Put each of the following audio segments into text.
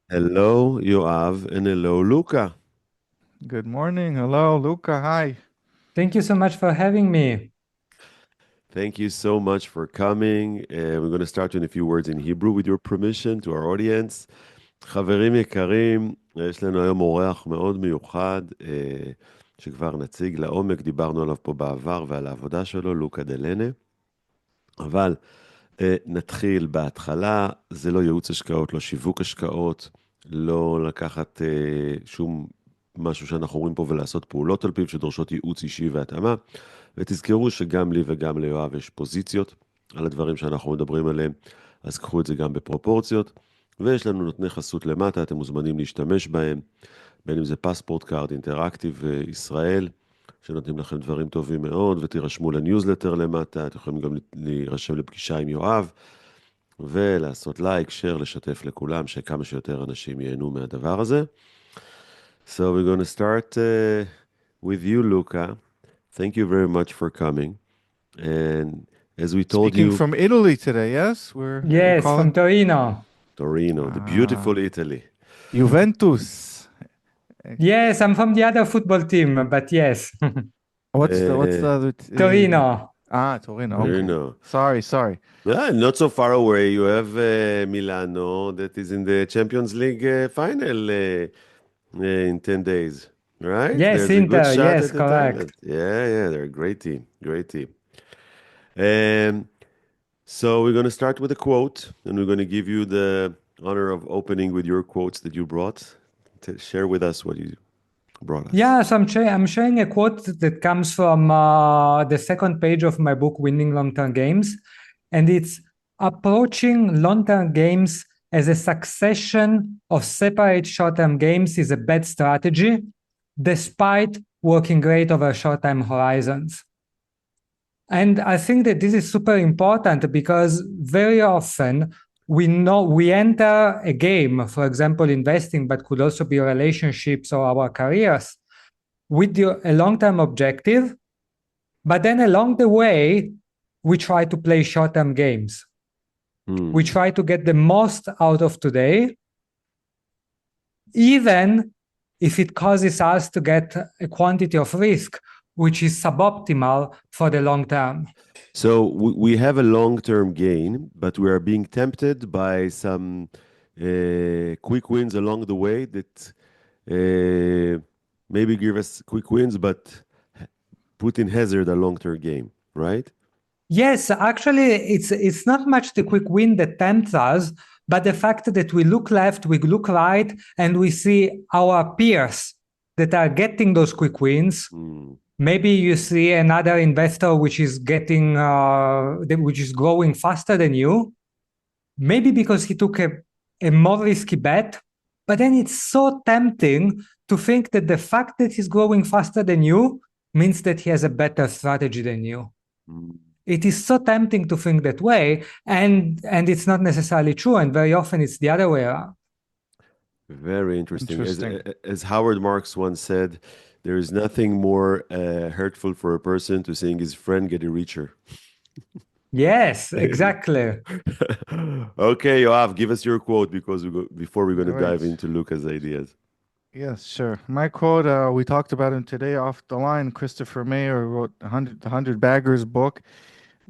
Hello, Yoav, and hello, Luca. Good morning. Hello, Luca. Hi. Thank you so much for having me. Thank you so much for coming. We're going to start in a few words in Hebrew with your permission to our audience. חברים יקרים, יש לנו היום אורח מאוד מיוחד, שכבר נציג לעומק, דיברנו עליו פה בעבר ועל העבודה שלו, לוקה דלאנה. אבל נתחיל בהתחלה, זה לא ייעוץ השקעות, לא שיווק השקעות, לא לקחת שום משהו שאנחנו רואים פה ולעשות פעולות על פיו שדורשות ייעוץ אישי והתאמה. ותזכרו שגם לי וגם ליואב יש פוזיציות על הדברים שאנחנו מדברים עליהם, אז קחו את זה גם בפרופורציות. ויש לנו נותני חסות למטה, אתם מוזמנים להשתמש בהם, בין אם זה פספורט קארד, אינטראקטיב ישראל, שנותנים לכם דברים טובים מאוד, ותירשמו לניוזלטר למטה, אתם יכולים גם להירשם לפגישה עם יואב, ולעשות לייק, שייר, לשתף לכולם, שכמה שיותר אנשים ייהנו מהדבר הזה. So we're going to start with you, Luca. Thank you very much for coming. And as we told Speaking you, from Italy today, yes? We're Yes, calling from Torino. Torino, the beautiful Italy. Juventus. Yes, I'm from the other football team, but yes. What's the other Torino. Torino. Okay. Torino. Sorry. Yeah, not so far away. You have Milano that is in the Champions League final in 10 days, right? Yes, There's a good Inter. shot Yes, at the correct. title. Yeah, they're a great team, great team. So we're going to start with a quote, and we're going to give you the honor of opening with your quotes that you brought. Share with us what you brought us. Yeah, so I'm sharing a quote that comes from the second page of my book, Winning Long-Term Games. And it's approaching long-term games as a succession of separate short-term games is a bad strategy, despite working great over short-term horizons. And I think that this is super important because very often we enter a game, for example, investing, but could also be relationships or our careers, with a long-term objective. But then along the way, we try to play short-term games. We try to get the most out of today, even if it causes us to get a quantity of risk which is suboptimal for the long term. So we have a long-term gain, but we are being tempted by some quick wins along the way that maybe give us quick wins, but put in hazard a long-term game, right? Yes, actually, it's not much the quick win that tempts us, but the fact that we look left, we look right, and we see our peers that are getting those quick wins. Maybe you see another investor which is which is growing faster than you, maybe because he took a more risky bet, but then it's so tempting to think that the fact that he's growing faster than you means that he has a better strategy than you. It is so tempting to think that way, and it's not necessarily true, and very often it's the other way around. Very interesting. As Howard Marks once said, there is nothing more hurtful for a person to seeing his friend get richer. Yes, exactly. Okay, Yoav, give us your quote before we're going to Right. dive into Luca's ideas. Yes, sure. My quote, we talked about him today off the line. Christopher Mayer wrote the 100 Baggers book,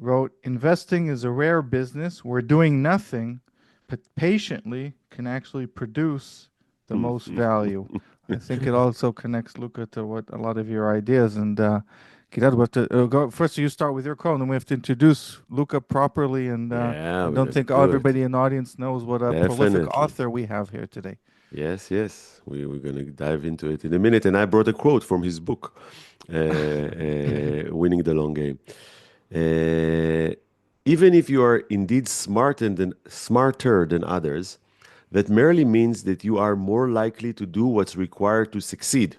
wrote, investing is a rare business where doing nothing but patiently can actually produce the most value. I think it also connects, Luca, to what a lot of your ideas. And Gilad, we have to go first. You start with your quote, and then we have to introduce Luca properly. And I don't think everybody in the audience knows what a prolific author we have here today. Yes. We're going to dive into it in a minute. And I brought a quote from his book, Winning the Long Game. Even if you are indeed smarter than others, that merely means that you are more likely to do what's required to succeed,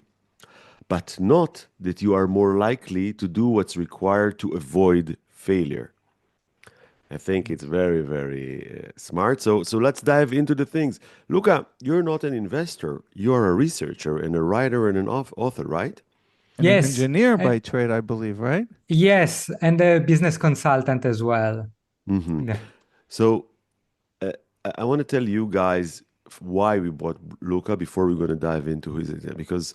but not that you are more likely to do what's required to avoid failure. I think it's very, very smart. So let's dive into the things. Luca, you're not an investor. You're a researcher and a writer and an author, right? And an engineer by trade, I believe, right? Yes, and a business consultant as well. Yeah. So I want to tell you guys, why we bought Lukka before we're going to dive into his idea. Because,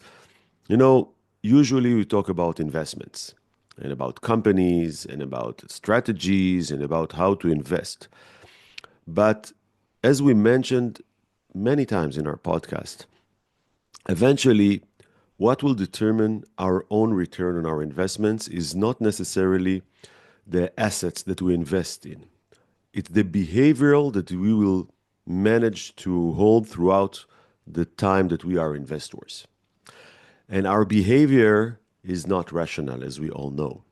usually we talk about investments and about companies and about strategies and about how to invest. But as we mentioned many times in our podcast, eventually what will determine our own return on our investments is not necessarily the assets that we invest in. It's the behavioral that we will manage to hold throughout the time that we are investors. And our behavior is not rational, as we all know.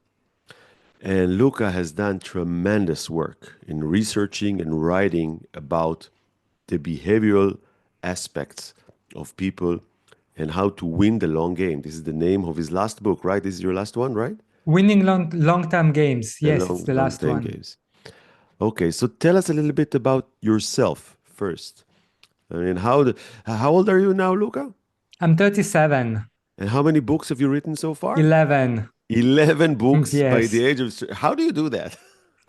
And Lukka has done tremendous work in researching and writing about the behavioral aspects of people and how to win the long game. This is the name of his last book, right? This is your last one, right? Winning long-term games. Yes, it's the last one. Games. Okay, so tell us a little bit about yourself first. I mean, how old are you now, Lukka? I'm 37. And how many books have you written so far? 11. 11 books Yes. by the age of... How do you do that?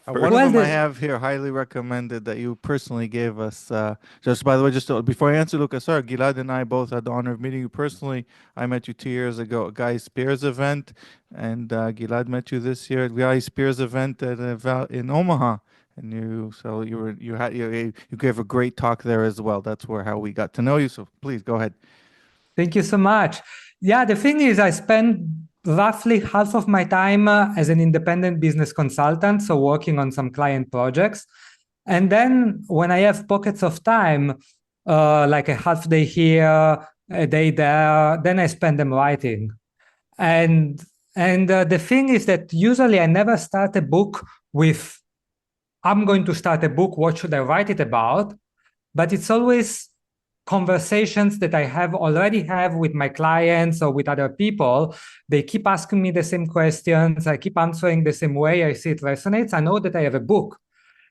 One of them I have here, highly recommended, that you personally gave us. Just by the way, before I answer, Lukka, sorry, Gilad and I both had the honor of meeting you personally. I met you 2 years ago at Guy Spears event, and Gilad met you this year at Guy Spears event in Omaha. And you gave a great talk there as well. That's how we got to know you. So please go ahead. Thank you so much. Yeah, the thing is, I spend roughly half of my time as an independent business consultant, so working on some client projects. And then when I have pockets of time, like a half day here, a day there, then I spend them writing. And the thing is that usually I never start a book with, I'm going to start a book, what should I write it about? But it's always conversations that I already have with my clients or with other people. They keep asking me the same questions. I keep answering the same way. I see it resonates. I know that I have a book.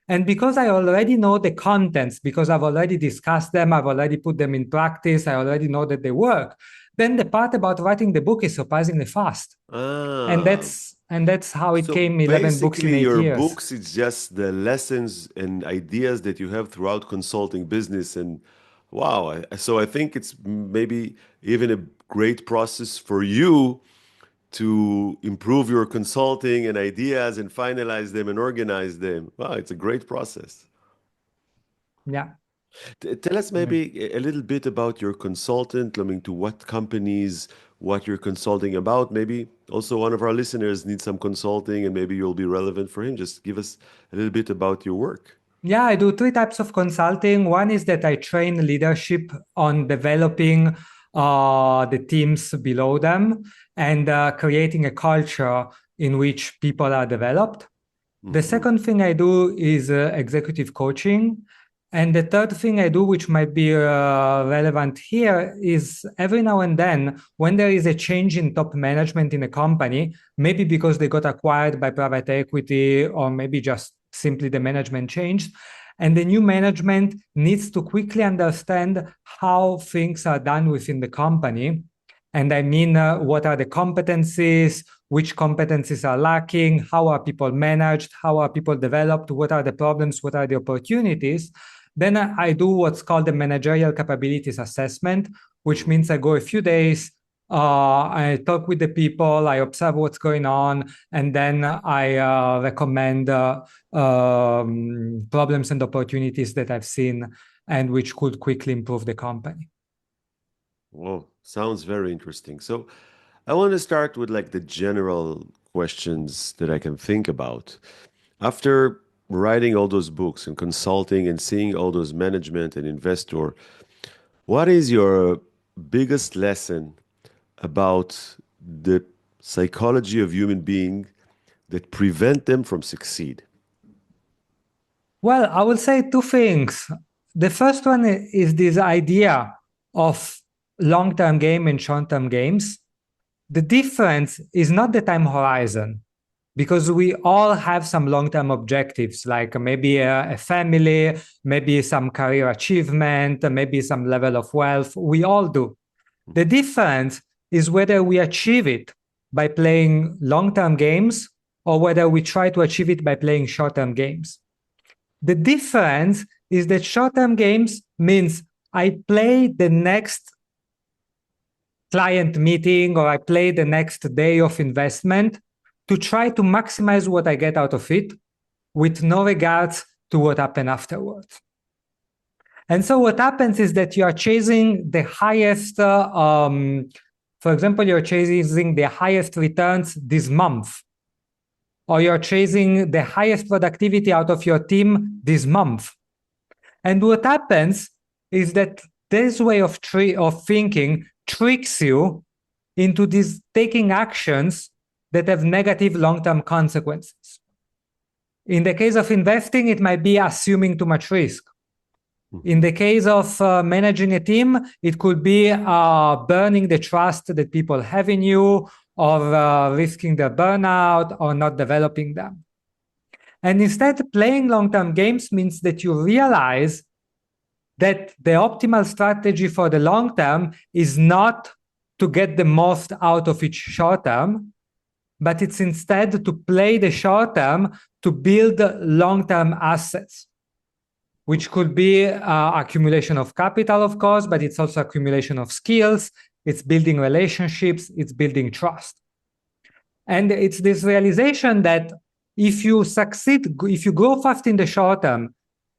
And because I already know the contents, because I've already discussed them, I've already put them in practice, I already know that they work, then the part about writing the book is surprisingly fast. And that's how it came, 11 books in 8 years. Basically, your books, it's just the lessons and ideas that you have throughout consulting business. And wow, so I think it's maybe even a great process for you to improve your consulting and ideas and finalize them and organize them. Wow, it's a great process. Yeah. Tell us maybe a little bit about your consultant, I mean, to what companies, what you're consulting about. Maybe also one of our listeners needs some consulting and maybe you'll be relevant for him. Just give us a little bit about your work. Yeah, I do 3 types of consulting. One is that I train leadership on developing the teams below them and creating a culture in which people are developed. Mm-hmm. The second thing I do is executive coaching. And the third thing I do, which might be relevant here, is every now and then, when there is a change in top management in a company, maybe because they got acquired by private equity, or maybe just simply the management changed, and the new management needs to quickly understand how things are done within the company. And I mean, what are the competencies, which competencies are lacking, how are people managed, how are people developed, what are the problems, what are the opportunities. Then I do what's called the managerial capabilities assessment, which means I go a few days, I talk with the people, I observe what's going on, and then I recommend problems and opportunities that I've seen and which could quickly improve the company. Whoa, sounds very interesting. So I want to start with like the general questions that I can think about. After writing all those books and consulting and seeing all those management and investor, what is your biggest lesson about the psychology of human beings that prevent them from succeed? Well, I will say 2 things. The first one is this idea of long-term game and short-term games. The difference is not the time horizon, because we all have some long-term objectives, like maybe a family, maybe some career achievement, maybe some level of wealth. We all do. The difference is whether we achieve it by playing long-term games or whether we try to achieve it by playing short-term games. The difference is that short-term games means I play the next client meeting or I play the next day of investment to try to maximize what I get out of it with no regards to what happened afterwards. And so what happens is that you are chasing the highest, for example, you're chasing the highest returns this month, or you're chasing the highest productivity out of your team this month. And what happens is that this way of thinking tricks you into these taking actions that have negative long-term consequences. In the case of investing, it might be assuming too much risk. In the case of managing a team, it could be burning the trust that people have in you, or risking their burnout, or not developing them. And instead, playing long-term games means that you realize that the optimal strategy for the long term is not to get the most out of each short term, but it's instead to play the short term to build long-term assets, which could be accumulation of capital, of course, but it's also accumulation of skills, it's building relationships, it's building trust. And it's this realization that if you succeed, if you grow fast in the short term,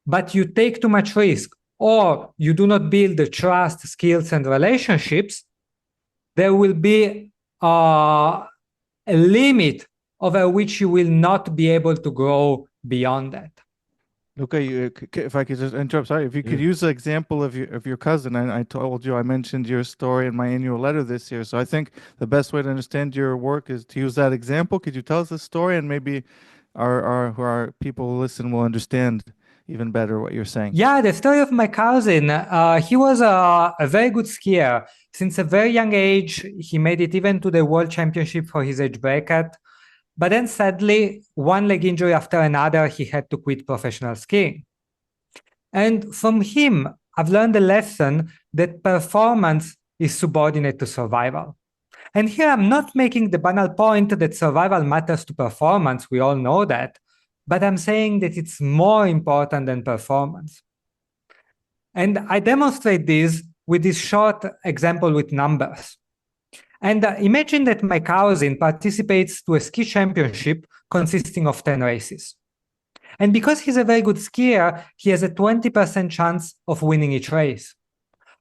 but you take too much risk, or you do not build the trust, skills, and relationships, there will be a limit over which you will not be able to grow beyond that. Luca, if I could just interrupt, sorry, if you could use the example of your cousin. I told you I mentioned your story in my annual letter this year, so I think the best way to understand your work is to use that example. Could you tell us the story, and maybe our people who listen will understand even better what you're saying? Yeah, the story of my cousin. He was a very good skier. Since a very young age, he made it even to the world championship for his age bracket. But then sadly, one leg injury after another, he had to quit professional skiing. And from him, I've learned the lesson that performance is subordinate to survival. And here I'm not making the banal point that survival matters to performance. We all know that. But I'm saying that it's more important than performance. And I demonstrate this with this short example with numbers. And imagine that my cousin participates to a ski championship consisting of 10 races. And because he's a very good skier, he has a 20% chance of winning each race.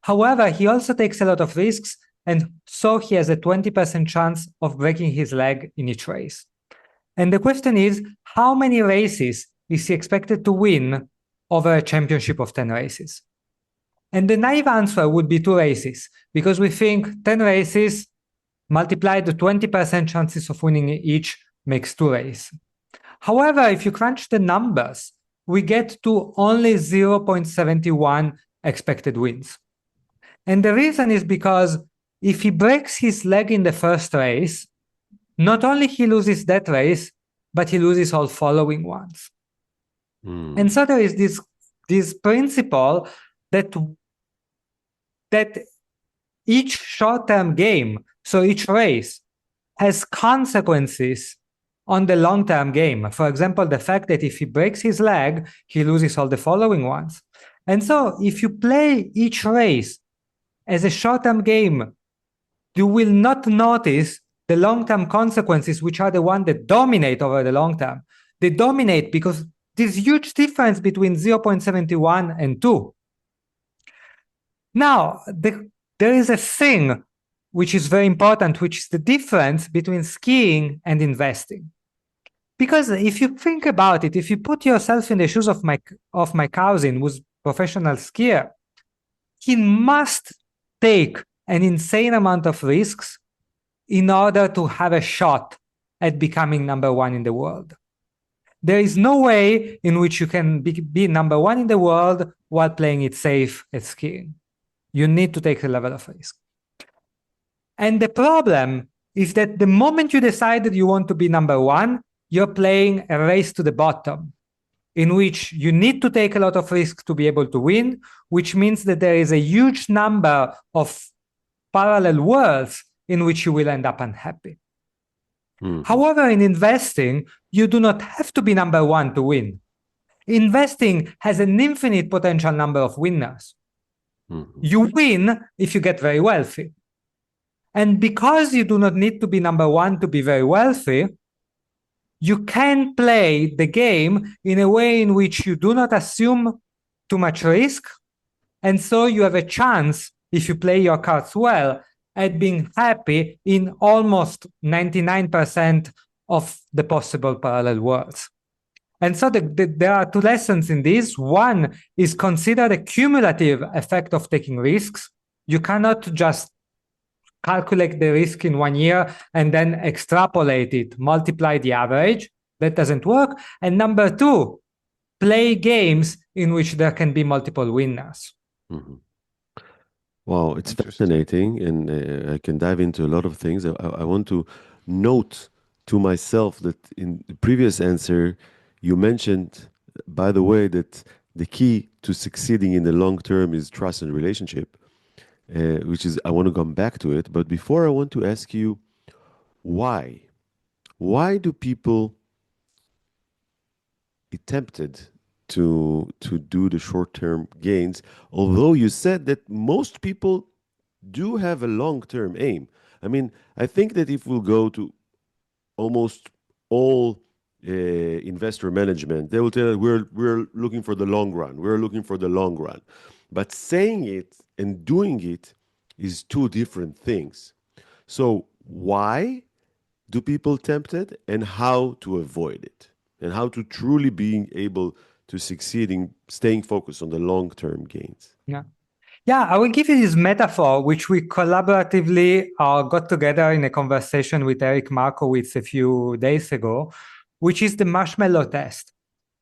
However, he also takes a lot of risks, and so he has a 20% chance of breaking his leg in each race. And the question is, how many races is he expected to win over a championship of 10 races? And the naive answer would be 2 races, because we think 10 races multiplied the 20% chances of winning each makes 2 races. However, if you crunch the numbers, we get to only 0.71 expected wins. And the reason is because if he breaks his leg in the first race, not only he loses that race, but he loses all following ones. And so there is this principle that each short-term game, so each race, has consequences on the long-term game. For example, the fact that if he breaks his leg, he loses all the following ones. And so if you play each race as a short-term game, you will not notice the long-term consequences, which are the ones that dominate over the long term. They dominate because there's huge difference between 0.71 and 2. Now, there is a thing which is very important, which is the difference between skiing and investing. Because if you think about it, if you put yourself in the shoes of my cousin who's a professional skier, he must take an insane amount of risks in order to have a shot at becoming number 1 in the world. There is no way in which you can be number 1 in the world while playing it safe at skiing. You need to take a level of risk. And the problem is that the moment you decide that you want to be number 1, you're playing a race to the bottom, in which you need to take a lot of risk to be able to win, which means that there is a huge number of parallel worlds in which you will end up unhappy. However, in investing, you do not have to be number 1 to win. Investing has an infinite potential number of winners. You win if you get very wealthy. And because you do not need to be number one to be very wealthy, you can play the game in a way in which you do not assume too much risk. And so you have a chance, if you play your cards well, at being happy in almost 99% of the possible parallel worlds. And so there are two lessons in this. One is consider the cumulative effect of taking risks. You cannot just calculate the risk in 1 year and then extrapolate it, multiply the average. That doesn't work. And number two, play games in which there can be multiple winners. Mm-hmm. Wow, it's fascinating, and I can dive into a lot of things. I want to note to myself that in the previous answer, you mentioned, by the way, that the key to succeeding in the long term is trust and relationship, which is, I want to come back to it. But before, I want to ask you, why? Why do people get tempted to do the short-term gains, although you said that most people do have a long-term aim? I mean, I think that if we'll go to almost all investor management, they will tell us we're looking for the long run. We're looking for the long run. But saying it and doing it is two different things. So why do people tempt it, and how to avoid it, and how to truly being able to succeed in staying focused on the long-term gains? Yeah, I will give you this metaphor, which we collaboratively got together in a conversation with Eric Markowitz a few days ago, which is the marshmallow test.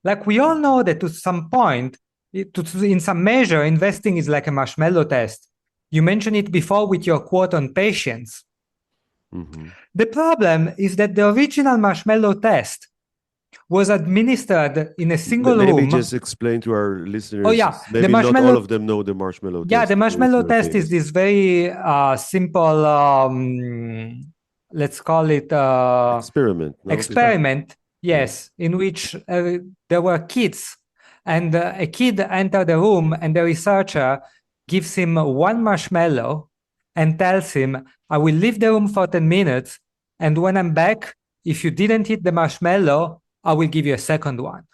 Like, we all know that to some point, in some measure, investing is like a marshmallow test. You mentioned it before with your quote on patience. Mm-hmm. The problem is that the original marshmallow test was administered in a single room. Maybe just explain to our listeners. Oh, yeah. Maybe not all of them know the marshmallow test. Yeah, the marshmallow test is this very simple, let's call it experiment. Experiment, yes, in which there were kids, and a kid entered the room, and the researcher gives him one marshmallow and tells him, I will leave the room for 10 minutes, and when I'm back, if you didn't eat the marshmallow, I will give you a second one.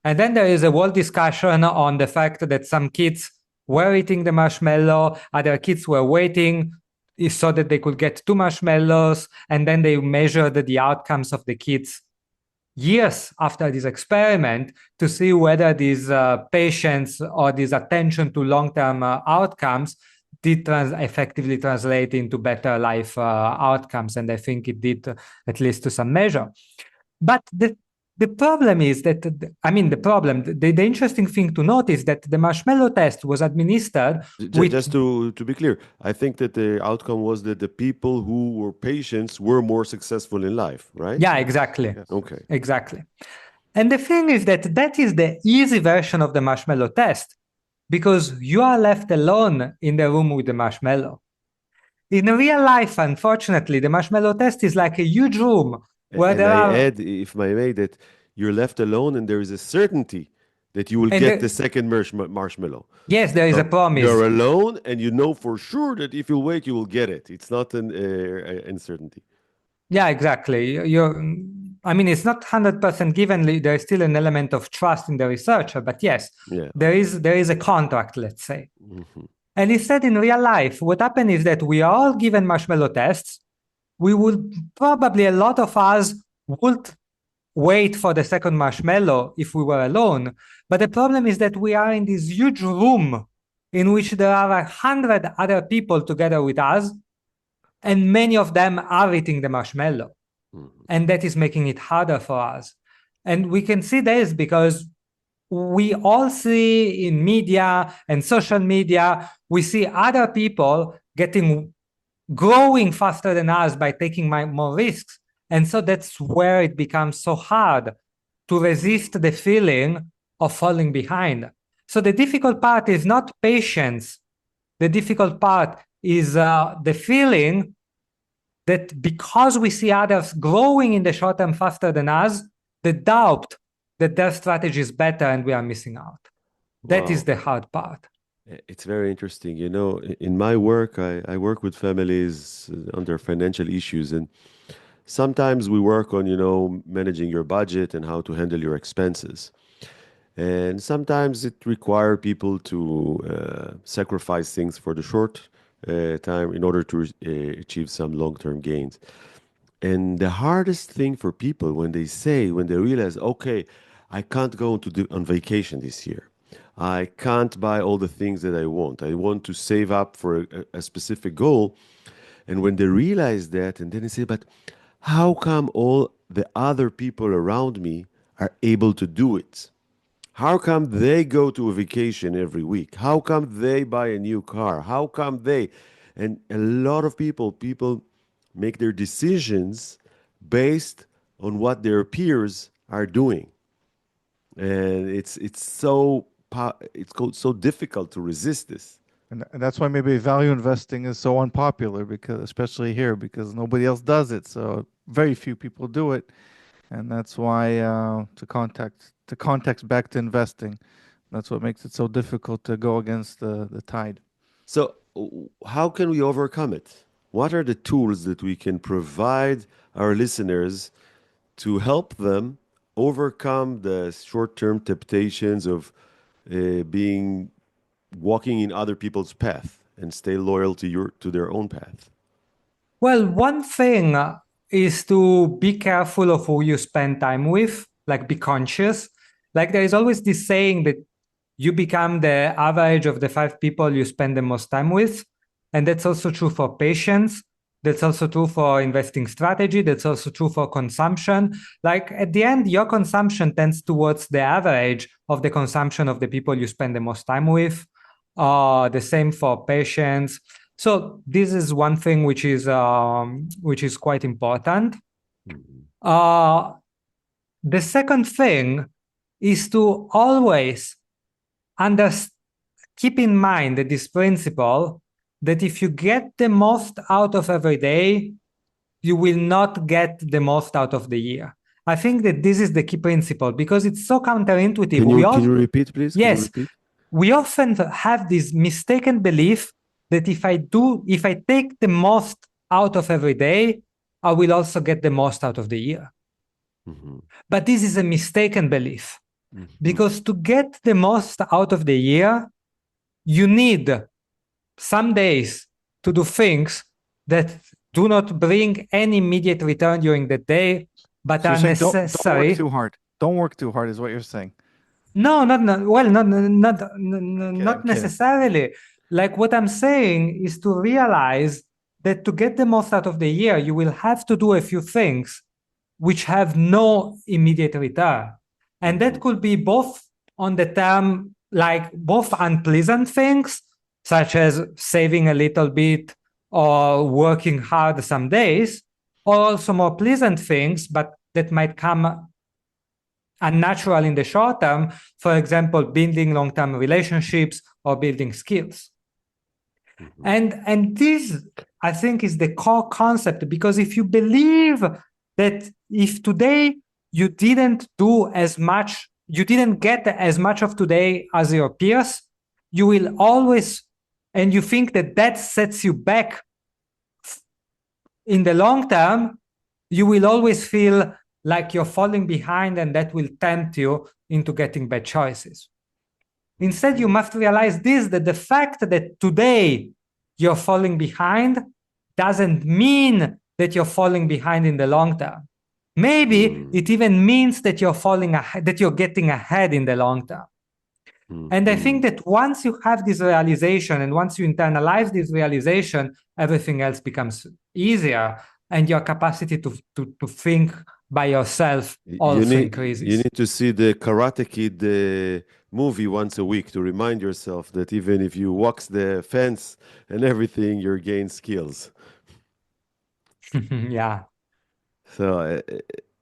And then there is a whole discussion on the fact that some kids were eating the marshmallow, other kids were waiting so that they could get 2 marshmallows, and then they measured the outcomes of the kids years after this experiment to see whether this patience or this attention to long-term outcomes did effectively translate into better life outcomes. And I think it did, at least to some measure. But the problem is that, the interesting thing to note is that the marshmallow test was administered Just to be clear, I think that the outcome was that the people who were patients were more successful in life, right? Yeah, exactly. Okay. Exactly. And the thing is that is the easy version of the marshmallow test, because you are left alone in the room with the marshmallow. In real life, unfortunately, the marshmallow test is like a huge room where and I add, if I may, that you're left alone and there is a certainty that you will get the second marshmallow. Yes, there is a promise. You're alone and you know for sure that if you wait, you will get it. It's not an uncertainty. Yeah, exactly. It's not 100% given. There is still an element of trust in the researcher, but yes, there is a contract, let's say. Mm-hmm. And instead, in real life, what happened is that we are all given marshmallow tests. We would probably, a lot of us would wait for the second marshmallow if we were alone. But the problem is that we are in this huge room in which there are 100 other people together with us, and many of them are eating the marshmallow. Mm-hmm. And that is making it harder for us. And we can see this because we all see in media and social media, we see other people growing faster than us by taking more risks. And so that's where it becomes so hard to resist the feeling of falling behind. So the difficult part is not patience. The difficult part is the feeling that because we see others growing in the short term faster than us, the doubt that their strategy is better and we are missing out. That is the hard part. It's very interesting. You know, in my work, I work with families under financial issues, and sometimes we work on, managing your budget and how to handle your expenses. And sometimes it requires people to sacrifice things for the short time in order to achieve some long-term gains. And the hardest thing for people when they realize, okay, I can't go on vacation this year. I can't buy all the things that I want. I want to save up for a specific goal. And when they realize that, and then they say, but how come all the other people around me are able to do it? How come they go to a vacation every week? How come they buy a new car? How come they? And a lot of people make their decisions based on what their peers are doing. And it's so difficult to resist this. And that's why maybe value investing is so unpopular, because especially here, because nobody else does it. So very few people do it. And that's why to context back to investing, that's what makes it so difficult to go against the tide. So how can we overcome it? What are the tools that we can provide our listeners to help them overcome the short-term temptations of walking in other people's path and stay loyal to their own path? Well, one thing is to be careful of who you spend time with, like be conscious. Like there is always this saying that you become the average of the 5 people you spend the most time with. And that's also true for patience. That's also true for investing strategy. That's also true for consumption. Like at the end, your consumption tends towards the average of the consumption of the people you spend the most time with. The same for patience. So this is one thing which is quite important. The second thing is to always keep in mind this principle that if you get the most out of every day, you will not get the most out of the year. I think that this is the key principle because it's so counterintuitive. Can you repeat, please? Yes. We often have this mistaken belief that if I take the most out of every day, I will also get the most out of the year. Mm-hmm. But this is a mistaken belief. Mm-hmm. Because to get the most out of the year, you need some days to do things that do not bring any immediate return during the day, but are necessary. Don't work too hard. Don't work too hard is what you're saying. No, not necessarily. Like what I'm saying is to realize that to get the most out of the year, you will have to do a few things which have no immediate return. And that could be both on the term, like both unpleasant things, such as saving a little bit or working hard some days, or also more pleasant things, but that might come unnatural in the short term, for example, building long-term relationships or building skills. Mm-hmm. And this, I think, is the core concept, because if you believe that if today you didn't get as much of today as your peers, you will always, and you think that sets you back in the long term, you will always feel like you're falling behind, and that will tempt you into getting bad choices. Instead, you must realize that the fact that today you're falling behind doesn't mean that you're falling behind in the long term. Maybe it even means that you're getting ahead in the long term. And I think that once you have this realization and once you internalize this realization, everything else becomes easier, and your capacity to think by yourself also increases. You need to see the Karate Kid movie once a week to remind yourself that even if you walk the fence and everything, you're gaining skills. Yeah. So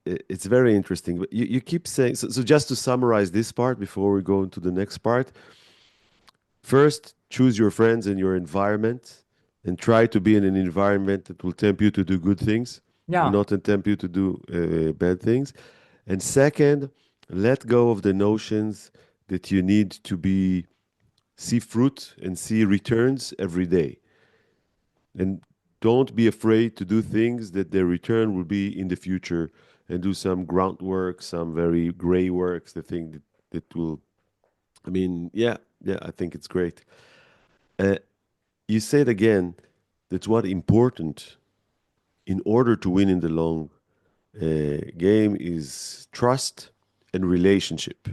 it's very interesting. But you keep saying, so just to summarize this part before we go into the next part, first, choose your friends and your environment and try to be in an environment that will tempt you to do good things. Yeah. And not tempt you to do bad things. And second, let go of the notions that you need to be see fruit and see returns every day. And don't be afraid to do things that their return will be in the future, and do some groundwork, some very gray works, the thing that will, I mean, yeah, I think it's great. You said again, that's what important in order to win in the long game is trust and relationship.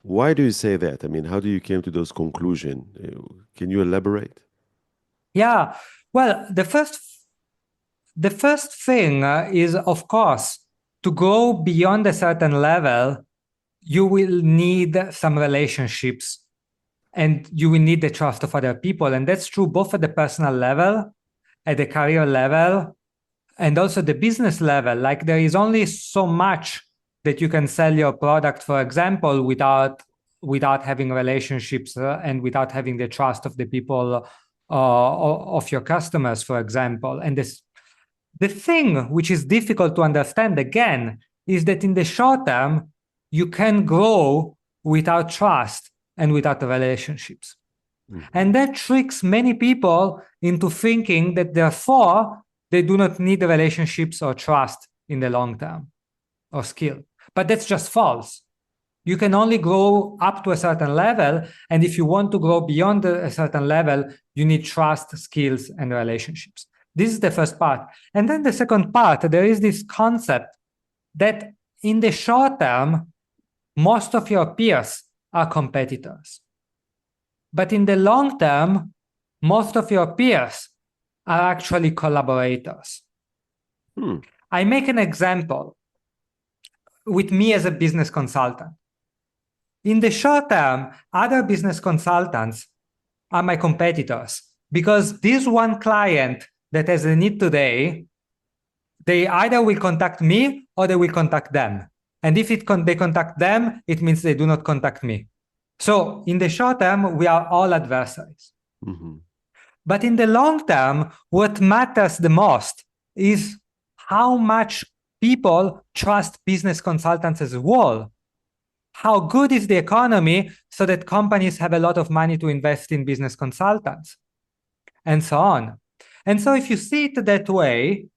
Why do you say that? I mean, how do you came to those conclusions? Can you elaborate? Yeah, well, the first thing is, of course, to go beyond a certain level, you will need some relationships and you will need the trust of other people. And that's true both at the personal level, at the career level, and also the business level. Like, there is only so much that you can sell your product, for example, without having relationships and without having the trust of the people of your customers, for example. And the thing which is difficult to understand, again, is that in the short term, you can grow without trust and without relationships. Mm-hmm. And that tricks many people into thinking that therefore they do not need relationships or trust in the long term or skill. But that's just false. You can only grow up to a certain level. And if you want to grow beyond a certain level, you need trust, skills, and relationships. This is the first part. And then the second part, there is this concept that in the short term, most of your peers are competitors. But in the long term, most of your peers are actually collaborators. I make an example with me as a business consultant. In the short term, other business consultants are my competitors because this one client that has a need today, they either will contact me or they will contact them. And if they contact them, it means they do not contact me. So in the short term, we are all adversaries. Mm-hmm. But in the long term, what matters the most is how much people trust business consultants as a whole. How good is the economy so that companies have a lot of money to invest in business consultants, and so on. And so if you see it that way,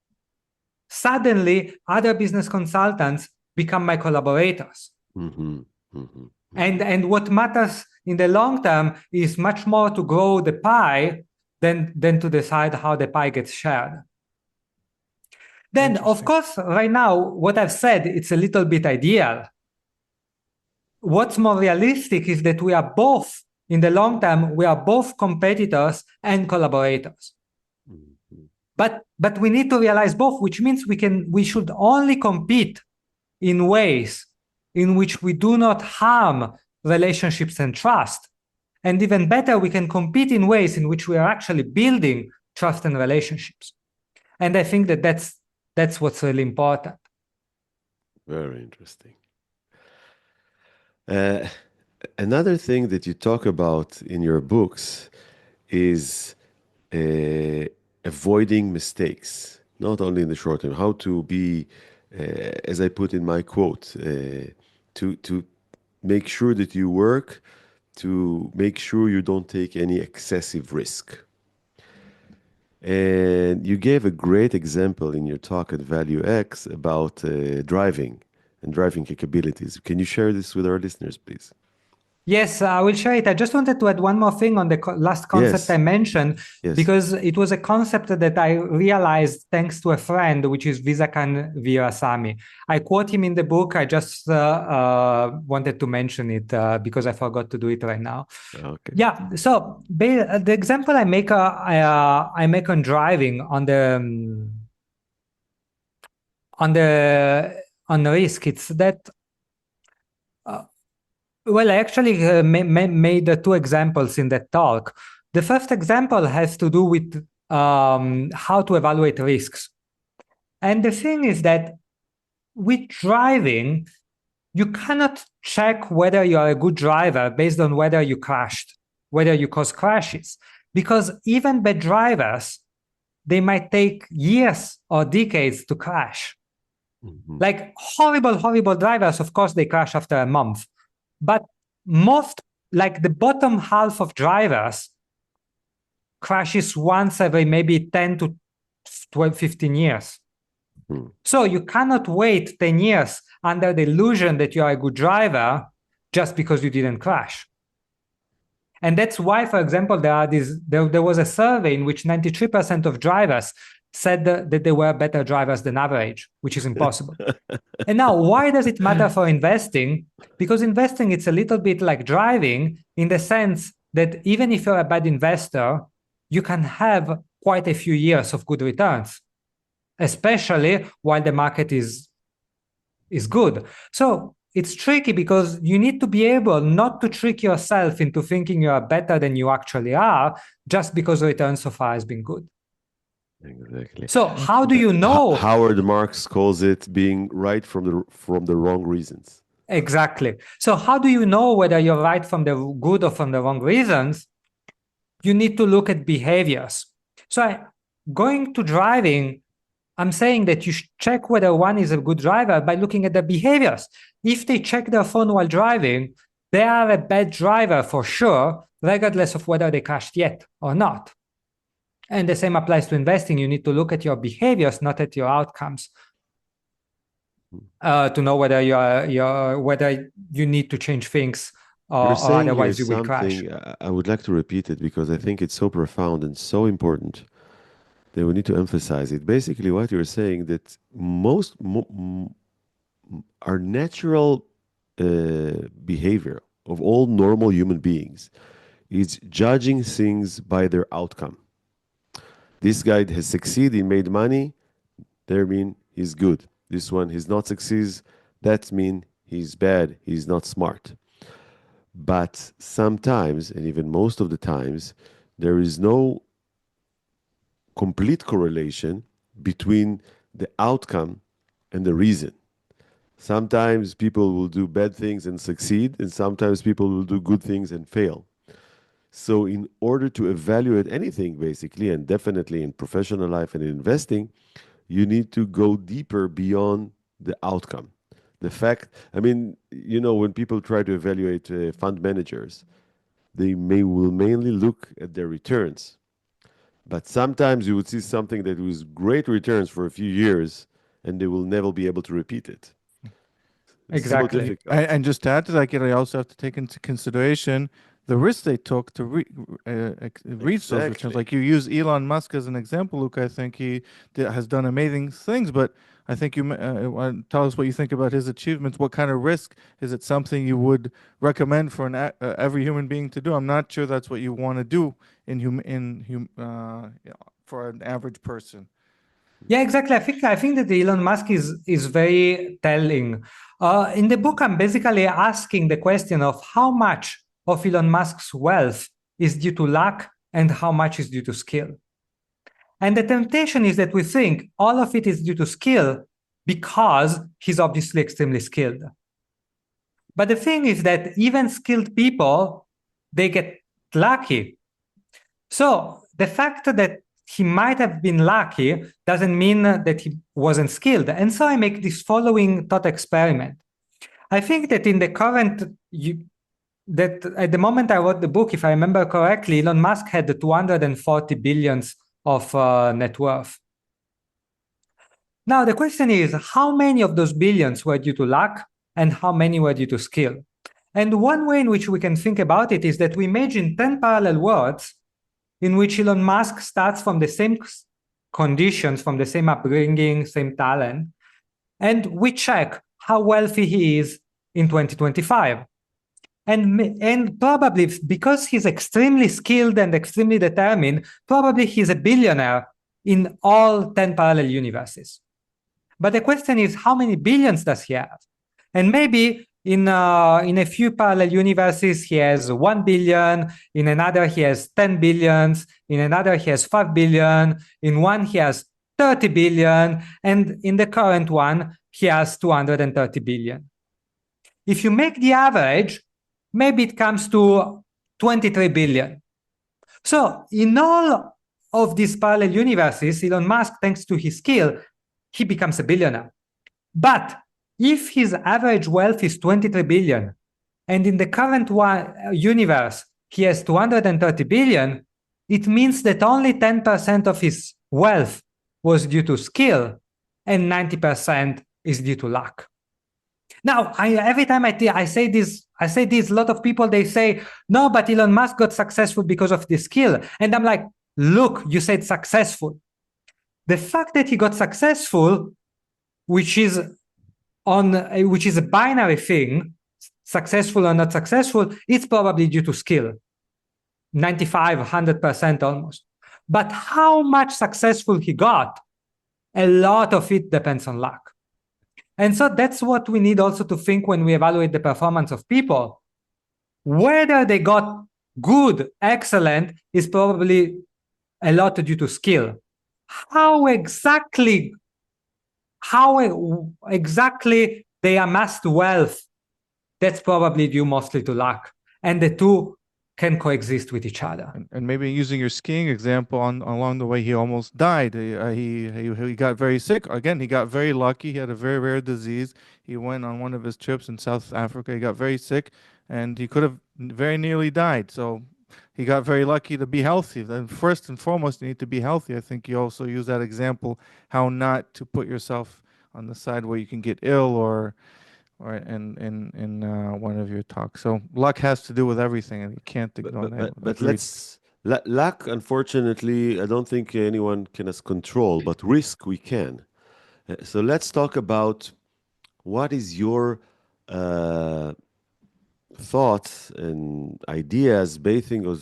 suddenly other business consultants become my collaborators. Mm-hmm. Mm-hmm. And what matters in the long term is much more to grow the pie than to decide how the pie gets shared. Then, of course, right now, what I've said, it's a little bit ideal. What's more realistic is that we are both, in the long term, we are both competitors and collaborators. Mm-hmm. But we need to realize both, which means we should only compete in ways in which we do not harm relationships and trust. And even better, we can compete in ways in which we are actually building trust and relationships. And I think that that's what's really important. Very interesting. Another thing that you talk about in your books is avoiding mistakes, not only in the short term, how to be, as I put in my quote, to make sure that you work, to make sure you don't take any excessive risk. And you gave a great example in your talk at Value X about driving and driving capabilities. Can you share this with our listeners, please? Yes, I will share it. I just wanted to add one more thing on the last concept I mentioned, because it was a concept that I realized thanks to a friend, which is Visakan Virasamy. I quote him in the book. I just wanted to mention it because I forgot to do it right now. Okay. Yeah. So the example I make on driving on the risk, it's that. Well, I actually made two examples in that talk. The first example has to do with how to evaluate risks. And the thing is that with driving, you cannot check whether you are a good driver based on whether you crashed, whether you cause crashes. Because even bad drivers, they might take years or decades to crash. Mm-hmm. Like horrible drivers, of course, they crash after a month. But most like the bottom half of drivers crashes once every maybe 10 to 12, 15 years. So you cannot wait 10 years under the illusion that you are a good driver just because you didn't crash. And that's why, for example, there was a survey in which 93% of drivers said that they were better drivers than average, which is impossible. And now, why does it matter for investing? Because investing, it's a little bit like driving in the sense that even if you're a bad investor, you can have quite a few years of good returns, especially while the market is good. So it's tricky because you need to be able not to trick yourself into thinking you are better than you actually are just because return so far has been good. Exactly. So how do you know? Howard Marks calls it being right from the wrong reasons. Exactly. So how do you know whether you're right from the good or from the wrong reasons? You need to look at behaviors. So going to driving, I'm saying that you check whether one is a good driver by looking at their behaviors. If they check their phone while driving, they are a bad driver for sure, regardless of whether they crashed yet or not. And the same applies to investing. You need to look at your behaviors, not at your outcomes, to know whether whether you need to change things or otherwise you will crash. I would like to repeat it because I think it's so profound and so important that we need to emphasize it. Basically, what you're saying that our natural behavior of all normal human beings is judging things by their outcome. This guy has succeeded, he made money, that means he's good. This one, he's not succeeds, that means he's bad, he's not smart. But sometimes, and even most of the times, there is no complete correlation between the outcome and the reason. Sometimes people will do bad things and succeed, and sometimes people will do good things and fail. So in order to evaluate anything, basically, and definitely in professional life and in investing, you need to go deeper beyond the outcome. The fact, I mean, when people try to evaluate fund managers, they will mainly look at their returns. But sometimes you would see something that was great returns for a few years, and they will never be able to repeat it. Exactly. And just to add to that, I also have to take into consideration the risk they took to reach those returns. Like you use Elon Musk as an example, Luke. I think he has done amazing things, but I think you tell us what you think about his achievements. What kind of risk? Is it something you would recommend for every human being to do? I'm not sure that's what you want to do for an average person. Yeah, exactly. I think that Elon Musk is very telling. In the book, I'm basically asking the question of how much of Elon Musk's wealth is due to luck and how much is due to skill. And the temptation is that we think all of it is due to skill because he's obviously extremely skilled. But the thing is that even skilled people, they get lucky. So the fact that he might have been lucky doesn't mean that he wasn't skilled. And so I make this following thought experiment. I think that in the current, that at the moment I wrote the book, if I remember correctly, Elon Musk had 240 billions of net worth. Now the question is, how many of those billions were due to luck and how many were due to skill? And one way in which we can think about it is that we imagine 10 parallel worlds in which Elon Musk starts from the same conditions, from the same upbringing, same talent, and we check how wealthy he is in 2025. And probably because he's extremely skilled and extremely determined, probably he's a billionaire in all 10 parallel universes. But the question is, how many billions does he have? And maybe in a few parallel universes, he has 1 billion. In another, he has 10 billions. In another, he has 5 billion. In one, he has 30 billion. And in the current one, he has 230 billion. If you make the average, maybe it comes to 23 billion. So in all of these parallel universes, Elon Musk, thanks to his skill, he becomes a billionaire. But if his average wealth is 23 billion and in the current universe, he has 230 billion, it means that only 10% of his wealth was due to skill and 90% is due to luck. Now, every time I say this, a lot of people, they say, no, but Elon Musk got successful because of the skill. And I'm like, look, you said successful. The fact that he got successful, which is a binary thing, successful or not successful, it's probably due to skill. 95, 100% almost. But how much successful he got, a lot of it depends on luck. And so that's what we need also to think when we evaluate the performance of people. Whether they got good, excellent, is probably a lot due to skill. How exactly they amassed wealth, that's probably due mostly to luck. And the two can coexist with each other. And maybe using your skiing example, along the way, he almost died. He got very sick. Again, he got very lucky. He had a very rare disease. He went on one of his trips in South Africa. He got very sick, and he could have very nearly died. So he got very lucky to be healthy. Then first and foremost, you need to be healthy. I think you also use that example, how not to put yourself on the side where you can get ill or in one of your talks. So luck has to do with everything, and you can't ignore that. But luck, unfortunately, I don't think anyone can has control, but risk we can. So let's talk about what is your thoughts and ideas basing on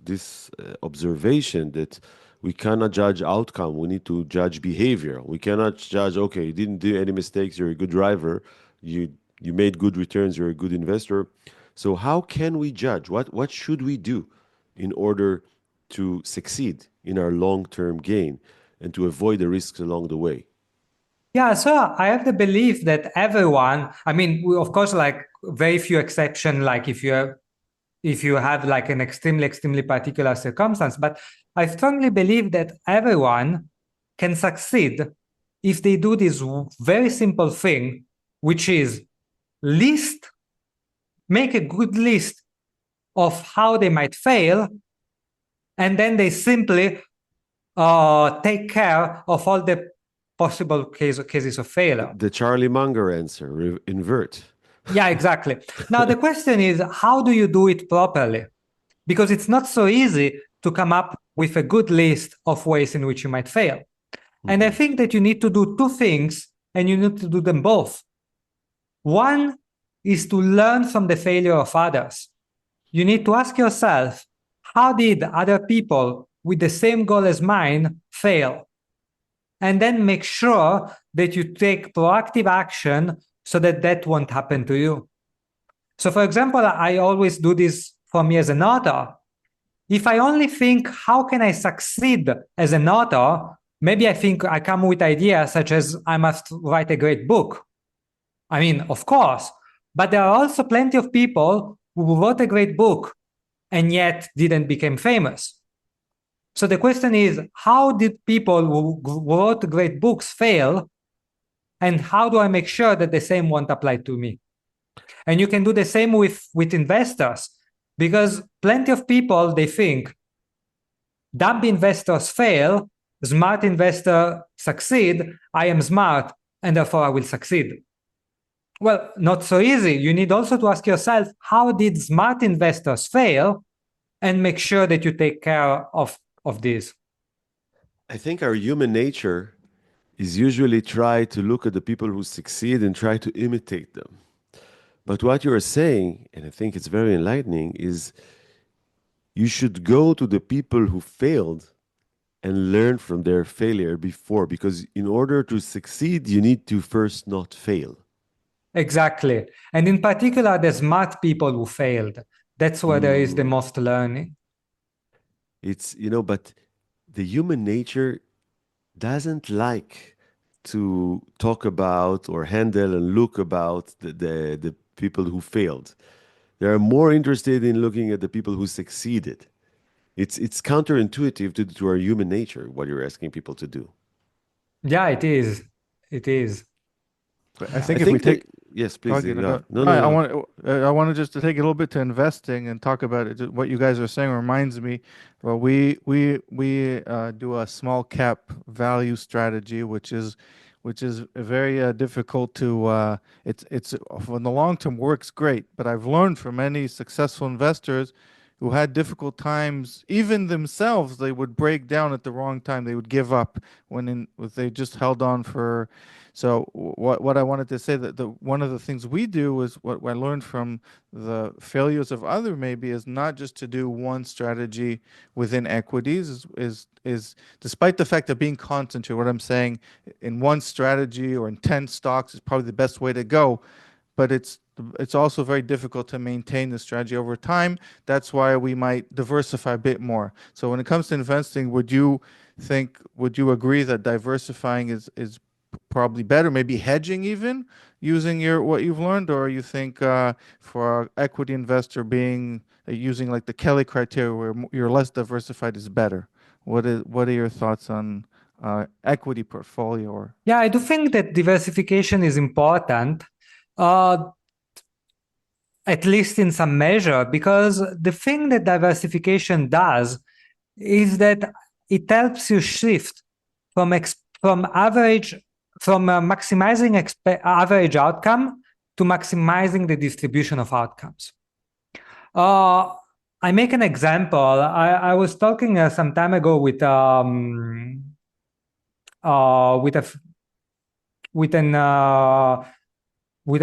this observation that we cannot judge outcome, we need to judge behavior. We cannot judge, okay, you didn't do any mistakes, you're a good driver, you made good returns, you're a good investor. So how can we judge? What should we do in order to succeed in our long-term gain and to avoid the risks along the way? Yeah, so I have the belief that everyone, I mean, of course, like very few exceptions, like if you have like an extremely particular circumstance, but I strongly believe that everyone can succeed if they do this very simple thing, which is make a good list of how they might fail, and then they simply take care of all the possible cases of failure. The Charlie Munger answer, invert. Yeah, exactly. Now, the question is, how do you do it properly? Because it's not so easy to come up with a good list of ways in which you might fail. Mm-hmm. And I think that you need to do two things, and you need to do them both. One is to learn from the failure of others. You need to ask yourself, how did other people with the same goal as mine fail? And then make sure that you take proactive action so that won't happen to you. So, for example, I always do this for me as an author. If I only think, how can I succeed as an author? Maybe I come with ideas such as I must write a great book. I mean, of course, but there are also plenty of people who wrote a great book and yet didn't become famous. So the question is, how did people who wrote great books fail? And how do I make sure that the same won't apply to me? And you can do the same with investors, because plenty of people, they think, dumb investors fail, smart investors succeed, I am smart, and therefore I will succeed. Well, not so easy. You need also to ask yourself, how did smart investors fail? And make sure that you take care of this. I think our human nature is usually try to look at the people who succeed and try to imitate them. But what you are saying, and I think it's very enlightening, is you should go to the people who failed and learn from their failure before, because in order to succeed, you need to first not fail. Exactly. And in particular, the smart people who failed. That's where there is the most learning. It's, but the human nature doesn't like to talk about or handle and look about the people who failed. They are more interested in looking at the people who succeeded. It's counterintuitive to our human nature, what you're asking people to do. Yeah, it is. It is. But I think if we take yes, please. Gilad, No, I want to just to take it a little bit to investing and talk about it. What you guys are saying reminds me. Well, we do a small cap value strategy, which is very difficult to. It's in the long term works great, but I've learned from many successful investors who had difficult times, even themselves, they would break down at the wrong time. They would give up if they just held on for. So what I wanted to say that one of the things we do is what I learned from the failures of other maybe is not just to do one strategy within equities is despite the fact of being concentrated. What I'm saying in one strategy or in 10 stocks is probably the best way to go, but it's also very difficult to maintain the strategy over time. That's why we might diversify a bit more. So when it comes to investing, would you agree that diversifying is probably better, maybe hedging even using what you've learned, or you think for an equity investor being using like the Kelly criteria where you're less diversified is better? What are your thoughts on equity portfolio? Yeah, I do think that diversification is important. At least in some measure, because the thing that diversification does is that it helps you shift from maximizing average outcome to maximizing the distribution of outcomes. I make an example. I was talking some time ago with a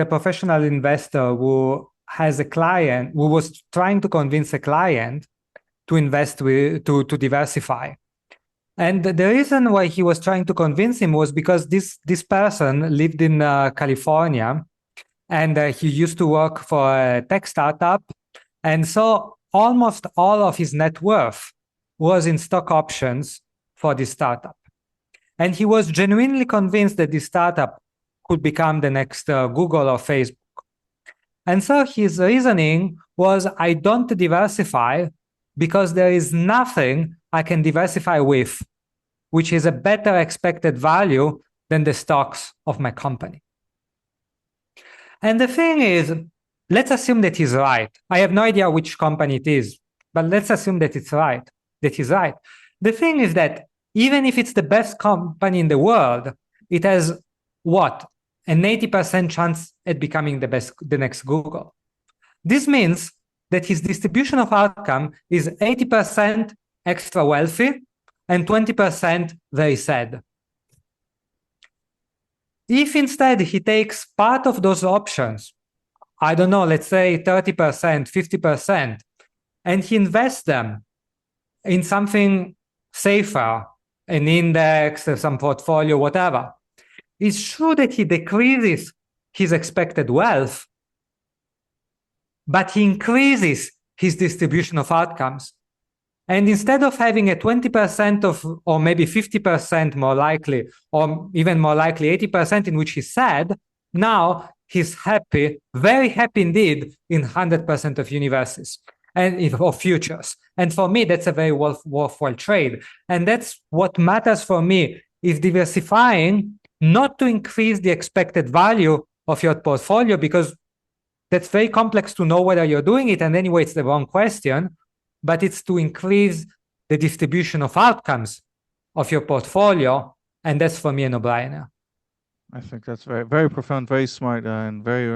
professional investor who has a client who was trying to convince a client to invest to diversify. And the reason why he was trying to convince him was because this person lived in California, and he used to work for a tech startup. And so almost all of his net worth was in stock options for this startup. And he was genuinely convinced that this startup could become the next Google or Facebook. And so his reasoning was, I don't diversify because there is nothing I can diversify with, which is a better expected value than the stocks of my company. And the thing is, let's assume that he's right. I have no idea which company it is, but let's assume that he's right. The thing is that even if it's the best company in the world, it has what? An 80% chance at becoming the next Google. This means that his distribution of outcome is 80% extra wealthy and 20% very sad. If instead he takes part of those options, I don't know, let's say 30%, 50%, and he invests them in something safer, an index, some portfolio, whatever, it's true that he decreases his expected wealth, but he increases his distribution of outcomes. And instead of having a 20% or maybe 50% more likely, or even more likely 80% in which he's sad, now he's happy, very happy indeed, in 100% of universes and of futures. And for me, that's a very worthwhile trade. And that's what matters for me, is diversifying, not to increase the expected value of your portfolio, because that's very complex to know whether you're doing it. And anyway, it's the wrong question, but it's to increase the distribution of outcomes of your portfolio. And that's for me a no-brainer. I think that's very, very profound, very smart, and very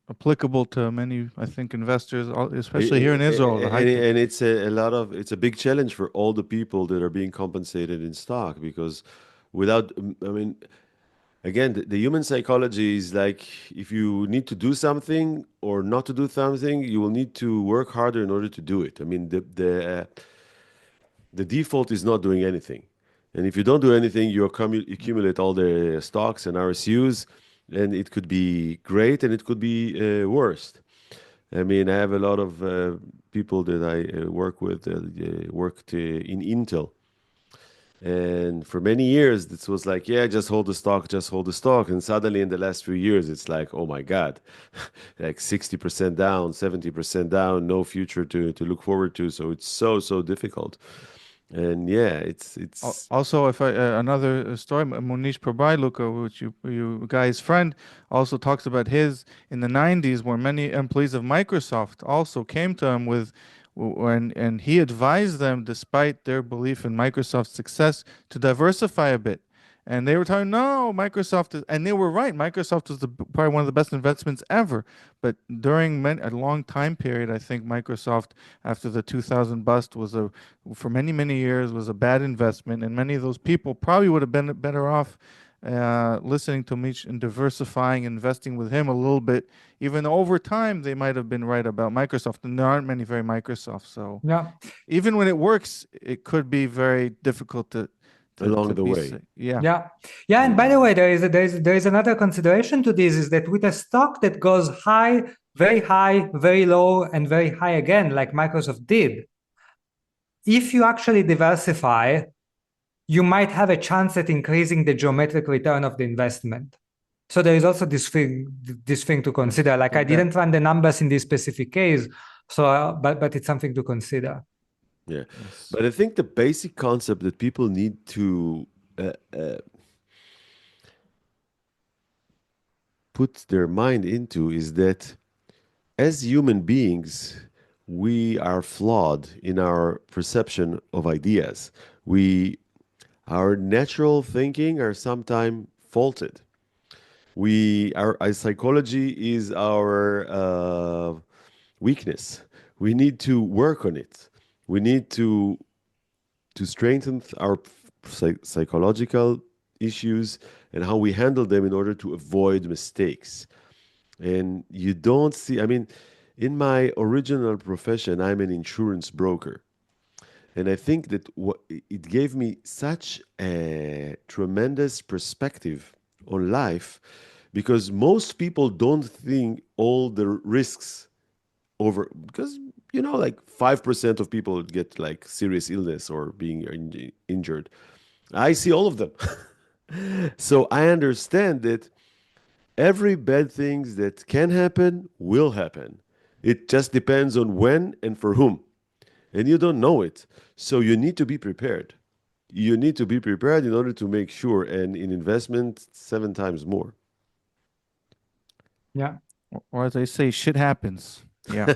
applicable to many, I think, investors, especially here in Israel. And it's it's a big challenge for all the people that are being compensated in stock, because again, the human psychology is like, if you need to do something or not to do something, you will need to work harder in order to do it. I mean, the default is not doing anything. And if you don't do anything, you accumulate all the stocks and RSUs, and it could be great and it could be worst. I mean, I have a lot of people that I work with, worked in Intel. And for many years, this was like, yeah, just hold the stock. And suddenly in the last few years, it's like, oh my God, like 60% down, 70% down, no future to look forward to. So it's so difficult. And yeah, it's Also, if I another story, Monish Prabhai, Luka, which you guys' friend, also talks about his in the 90s, where many employees of Microsoft also came to him with, and he advised them, despite their belief in Microsoft's success, to diversify a bit. And they were telling, no, Microsoft is, and they were right. Microsoft was probably one of the best investments ever. But during a long time period, I think Microsoft, after the 2000 bust, for many, many years, was a bad investment. And many of those people probably would have been better off listening to Mitch and diversifying, investing with him a little bit. Even over time, they might have been right about Microsoft. And there aren't many very Microsoft. So Yeah. even when it works, it could be very difficult to along the way. Yeah. And by the way, there is another consideration to this, is that with a stock that goes high, very low, and very high again, like Microsoft did, if you actually diversify, you might have a chance at increasing the geometric return of the investment. So there is also this thing to consider. Like, I didn't run the numbers in this specific case, so but it's something to consider. Yeah, but I think the basic concept that people need to put their mind into is that as human beings, we are flawed in our perception of ideas. Our natural thinking are sometimes faulted. Our psychology is our weakness. We need to work on it. We need to strengthen our psychological issues and how we handle them in order to avoid mistakes. And you don't see, I mean, in my original profession, I'm an insurance broker. And I think that it gave me such a tremendous perspective on life, because most people don't think all the risks over, because, like 5% of people get like serious illness or being injured. I see all of them. So I understand that every bad thing that can happen will happen. It just depends on when and for whom. And you don't know it. So you need to be prepared. You need to be prepared in order to make sure, and in investment, 7 times more. Yeah. Or as I say, shit happens. Yeah.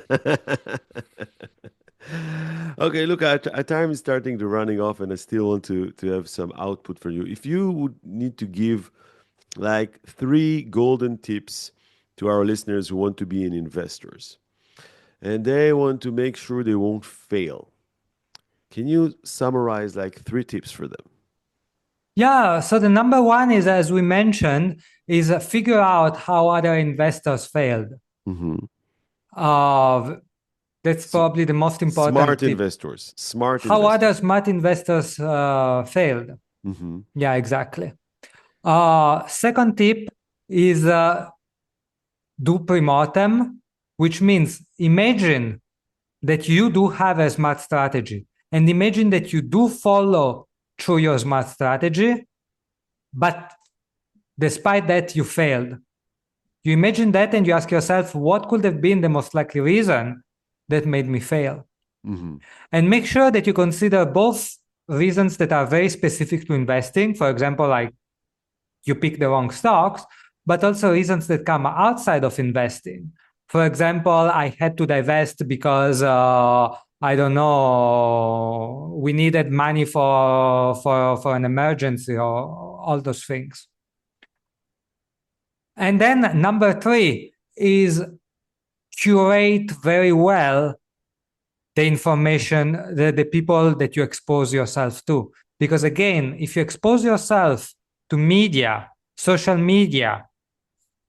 Okay, look, our time is starting to running off, and I still want to have some output for you. If you would need to give like 3 golden tips to our listeners who want to be investors, and they want to make sure they won't fail, can you summarize like 3 tips for them? Yeah, so the number one is, as we mentioned, is figure out how other investors failed. Mm-hmm. That's probably the most important Smart tip. investors. How other smart investors failed. Mm-hmm. Yeah, exactly. Second tip is do pre-mortem, which means imagine that you do have a smart strategy, and imagine that you do follow through your smart strategy, but despite that you failed. You imagine that and you ask yourself, what could have been the most likely reason that made me fail? Mm-hmm. And make sure that you consider both reasons that are very specific to investing. For example, like you pick the wrong stocks, but also reasons that come outside of investing. For example, I had to divest because I don't know, we needed money for an emergency, or all those things. And then number 3 is curate very well the information, the people that you expose yourself to. Because again, if you expose yourself to media, social media,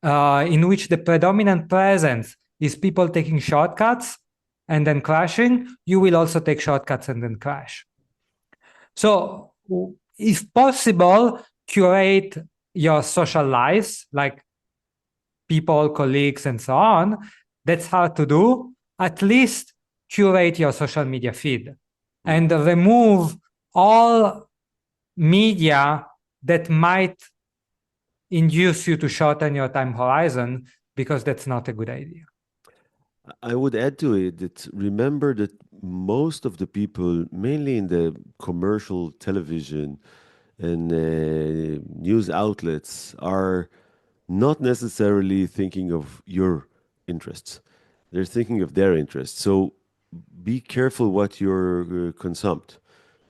in which the predominant presence is people taking shortcuts and then crashing, you will also take shortcuts and then crash. So if possible, curate your social lives, like people, colleagues, and so on. That's hard to do. At least curate your social media feed and remove all media that might induce you to shorten your time horizon, because that's not a good idea. I would add to it that remember that most of the people, mainly in the commercial television and news outlets, are not necessarily thinking of your interests. They're thinking of their interests. So be careful what you're consumed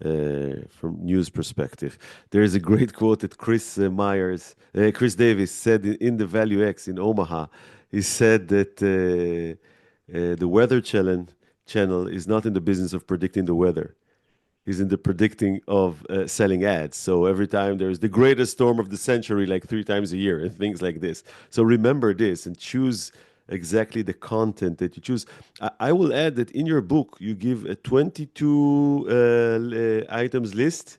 from news perspective. There is a great quote that Chris Davis said in the Value X in Omaha. He said that the Weather channel is not in the business of predicting the weather. He's in the predicting of selling ads. So every time there's the greatest storm of the century, like 3 times a year, and things like this. So remember this and choose exactly the content that you choose. I will add that in your book, you give a 22 items list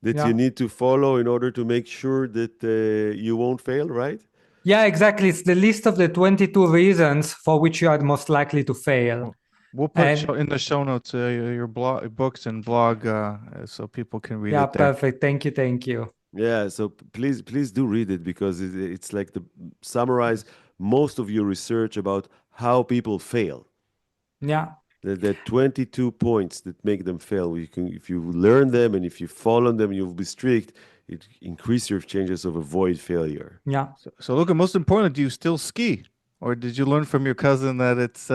that you need to follow in order to make sure that you won't fail, right? Yeah, exactly. It's the list of the 22 reasons for which you are most likely to fail. We'll put in the show notes your books and blog so people can read it there. Yeah, perfect. Thank you. Yeah, so please do read it because it's like to summarize most of your research about how people fail. Yeah. The 22 points that make them fail. If you learn them and if you follow them, you'll be strict. It increase your chances of avoid failure. Yeah. So Luka, most importantly, do you still ski, or did you learn from your cousin that it's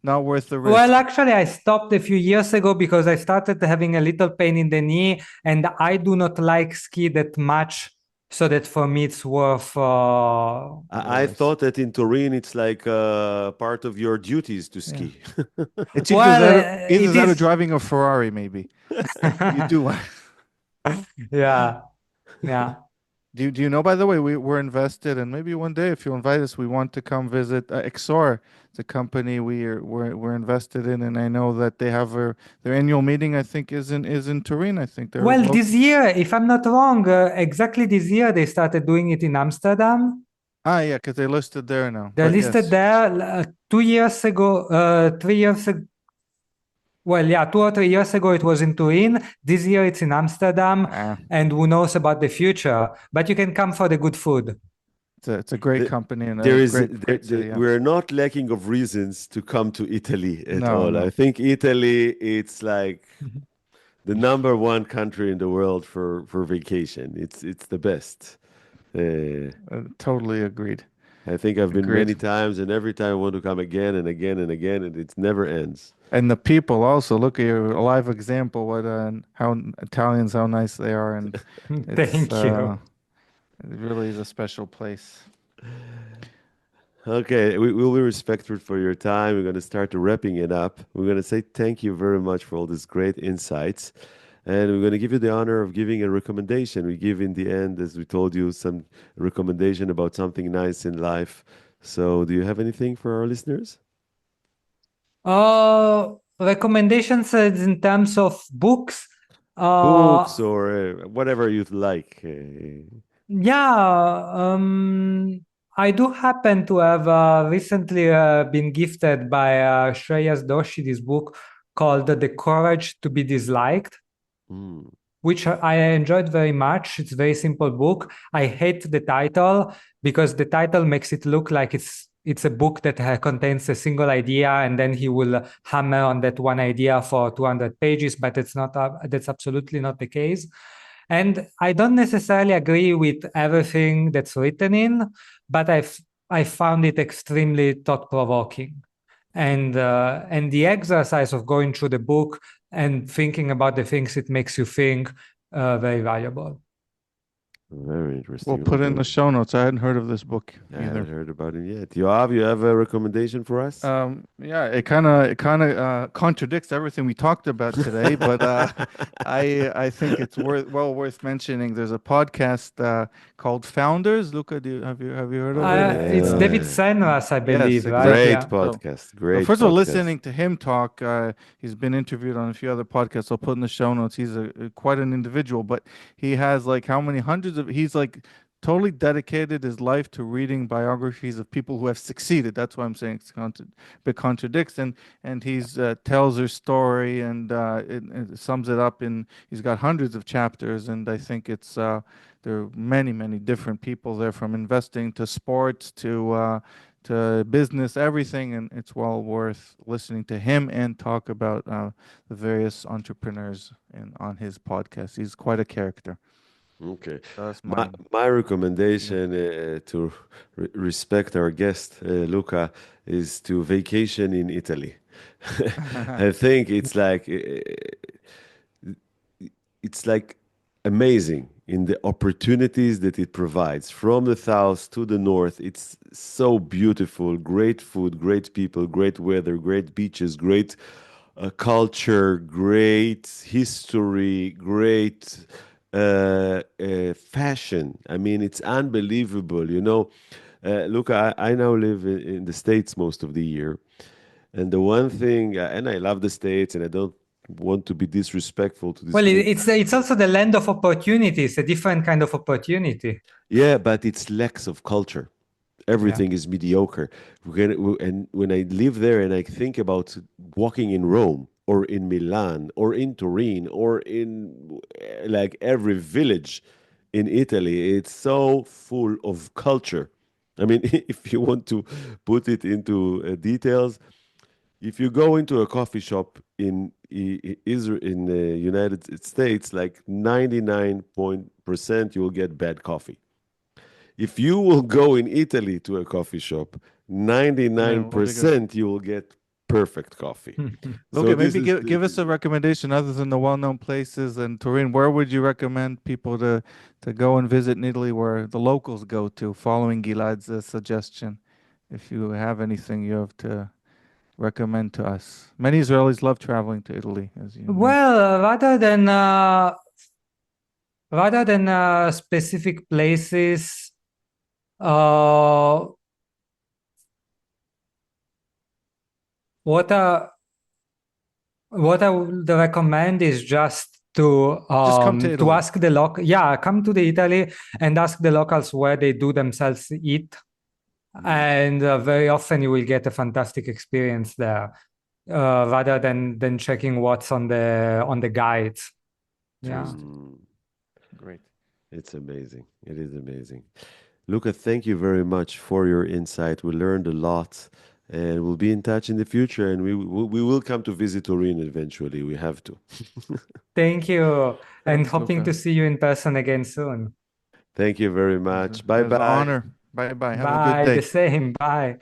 not worth the risk? Well, actually, I stopped a few years ago because I started having a little pain in the knee, and I do not like ski that much, so that for me it's worth. I thought that in Turin it's like part of your duties to ski. It's either that or driving a Ferrari, maybe. You do. Yeah. Do you know, by the way, we're invested, and maybe one day if you invite us, we want to come visit Exor. It's a company we're invested in, and I know that they have their annual meeting. I think is in Turin. I think they're this year, if I'm not wrong, exactly this year they started doing it in Amsterdam. Yeah, because they're listed there now. They're listed there 2 years ago, 3 years ago. Well, yeah, 2 or 3 years ago it was in Turin. This year it's in Amsterdam, and who knows about the future? But you can come for the good food. It's a great company, and great city, we're not lacking of reasons to come to Italy at all. No. I think Italy, it's like the #1 country in the world for vacation. It's the best. Totally agreed. I think I've been many times, and every time I want to come again and again and again, and it never ends. And the people also, look at your live example, how Italians, how nice they are, and thank you. It really is a special place. Okay, we will be respectful for your time. We're going to start wrapping it up. We're going to say thank you very much for all these great insights. And we're going to give you the honor of giving a recommendation. We give in the end, as we told you, some recommendation about something nice in life. So do you have anything for our listeners? Recommendations in terms of books? Books or whatever you'd like. I do happen to have recently been gifted by Shreyas Doshi this book called The Courage to be Disliked, which I enjoyed very much. It's a very simple book. I hate the title because the title makes it look like it's a book that contains a single idea, and then he will hammer on that one idea for 200 pages, but that's absolutely not the case. And I don't necessarily agree with everything that's written in, but I found it extremely thought-provoking. And the exercise of going through the book and thinking about the things it makes you think, very valuable. Very interesting. We'll put it in the show notes. I hadn't heard of this book either. I haven't heard about it yet. Yoav, you have a recommendation for us? Yeah, it kind of contradicts everything we talked about today, but I think it's worth mentioning. There's a podcast called Founders. Luka, have you heard of it? It's David Senras, I believe. Yes, right? Great podcast. Great. First of all, listening to him talk, he's been interviewed on a few other podcasts. I'll put in the show notes. He's quite an individual, but he has like how many hundreds of, he's like totally dedicated his life to reading biographies of people who have succeeded. That's why I'm saying it contradicts, and he's tells their story, and it sums it up he's got hundreds of chapters, and I think it's there are many different people there, from investing to sports to to business, everything, and it's well worth listening to him and talk about the various entrepreneurs on his podcast. He's quite a character. Okay. That's My recommendation to respect our guest, Luca, is to vacation in Italy. I think it's like amazing in the opportunities that it provides from the south to the north. It's so beautiful, great food, great people, great weather, great beaches, great culture, great history, great fashion. I mean, it's unbelievable. Look, I now live in the States most of the year. And the one thing, and I love the States, and I don't want to be disrespectful to this. Well, it's also the land of opportunities, a different kind of opportunity. Yeah, but it's lacks of culture. Everything is mediocre. And when I live there and I think about walking in Rome or in Milan or in Turin or in like every village in Italy, it's so full of culture. I mean, if you want to put it into details, if you go into a coffee shop in Israel, in the United States, like 99% you'll get bad coffee. If you will go in Italy to a coffee shop, 99% you will get perfect coffee. Look, maybe give us a recommendation other than the well-known places in Turin. Where would you recommend people to go and visit in Italy where the locals go to, following Gillad's suggestion? If you have anything you have to recommend to us. Many Israelis love traveling to Italy, as you know. Well, rather than specific places, what I would recommend is just to come to Italy. ask the come to the Italy and ask the locals where they do themselves eat, and very often you will get a fantastic experience there, rather than checking what's on the guides. Yeah. Great. It's amazing. It is amazing. Luca, thank you very much for your insight. We learned a lot, and we'll be in touch in the future, and we will come to visit Turin eventually. We have to. Thank you. And Thanks, hoping Luca. to see you in person again soon. Thank you very much. It was an Bye-bye. honor. Bye-bye. Have a good Bye. day. The same. Bye.